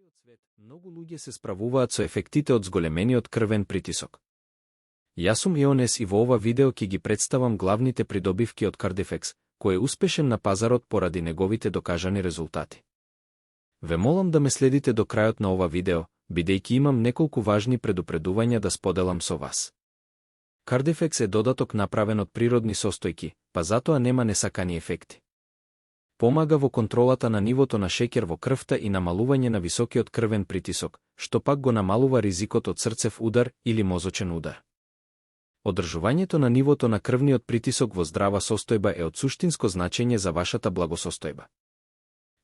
целиот свет, многу луѓе се справуваат со ефектите од зголемениот крвен притисок. Јас сум Ионес и во ова видео ќе ги представам главните придобивки од Cardifex, кој е успешен на пазарот поради неговите докажани резултати. Ве молам да ме следите до крајот на ова видео, бидејќи имам неколку важни предупредувања да споделам со вас. Cardifex е додаток направен од природни состојки, па затоа нема несакани ефекти. Помага во контролата на нивото на шеќер во крвта и намалување на високиот крвен притисок, што пак го намалува ризикот од срцев удар или мозочен удар. Одржувањето на нивото на крвниот притисок во здрава состојба е од суштинско значење за вашата благосостојба.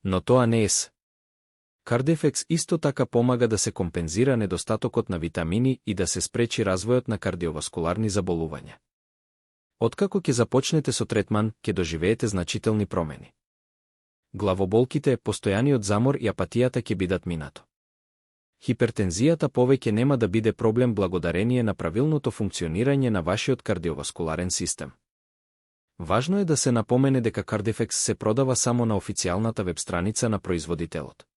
Но тоа не е с. Cardifex исто така помага да се компензира недостатокот на витамини и да се спречи развојот на кардиоваскуларни заболувања. Откако ќе започнете со третман, ќе доживеете значителни промени. Главоболките, постојаниот замор и апатијата ќе бидат минато. Хипертензијата повеќе нема да биде проблем благодарение на правилното функционирање на вашиот кардиоваскуларен систем. Важно е да се напомене дека Cardifex се продава само на официјалната веб-страница на производителот.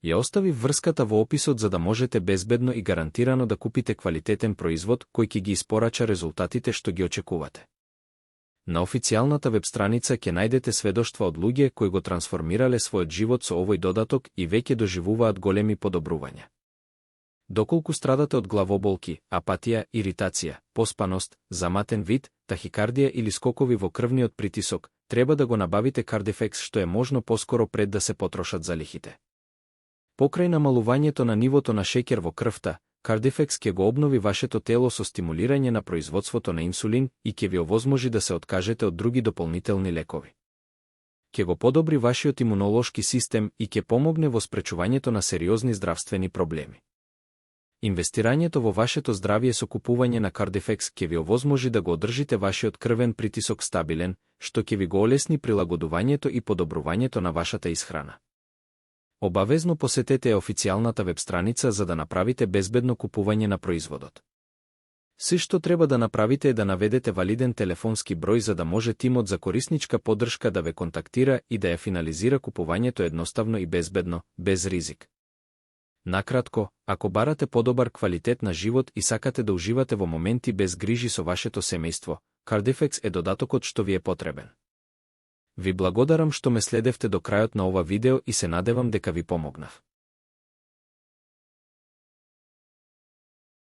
Ја оставив врската во описот за да можете безбедно и гарантирано да купите квалитетен производ кој ќе ги испорача резултатите што ги очекувате. На официјалната веб-страница ќе најдете сведоштва од луѓе кои го трансформирале својот живот со овој додаток и веќе доживуваат големи подобрувања. Доколку страдате од главоболки, апатија, иритација, поспаност, заматен вид, тахикардија или скокови во крвниот притисок, треба да го набавите Cardifex што е можно поскоро пред да се потрошат залихите. Покрај намалувањето на нивото на шеќер во крвта, Cardifex ќе го обнови вашето тело со стимулирање на производството на инсулин и ќе ви овозможи да се откажете од други дополнителни лекови. Ќе го подобри вашиот имунолошки систем и ќе помогне во спречувањето на сериозни здравствени проблеми. Инвестирањето во вашето здравје со купување на Cardifex ќе ви овозможи да го одржите вашиот крвен притисок стабилен, што ќе ви го олесни прилагодувањето и подобрувањето на вашата исхрана. Обавезно посетете официјалната веб-страница за да направите безбедно купување на производот. Се што треба да направите е да наведете валиден телефонски број за да може тимот за корисничка поддршка да ве контактира и да ја финализира купувањето едноставно и безбедно, без ризик. Накратко, ако барате подобар квалитет на живот и сакате да уживате во моменти без грижи со вашето семејство, Cardifex е додатокот што ви е потребен. Ви благодарам што ме следевте до крајот на ова видео и се надевам дека ви помогнав.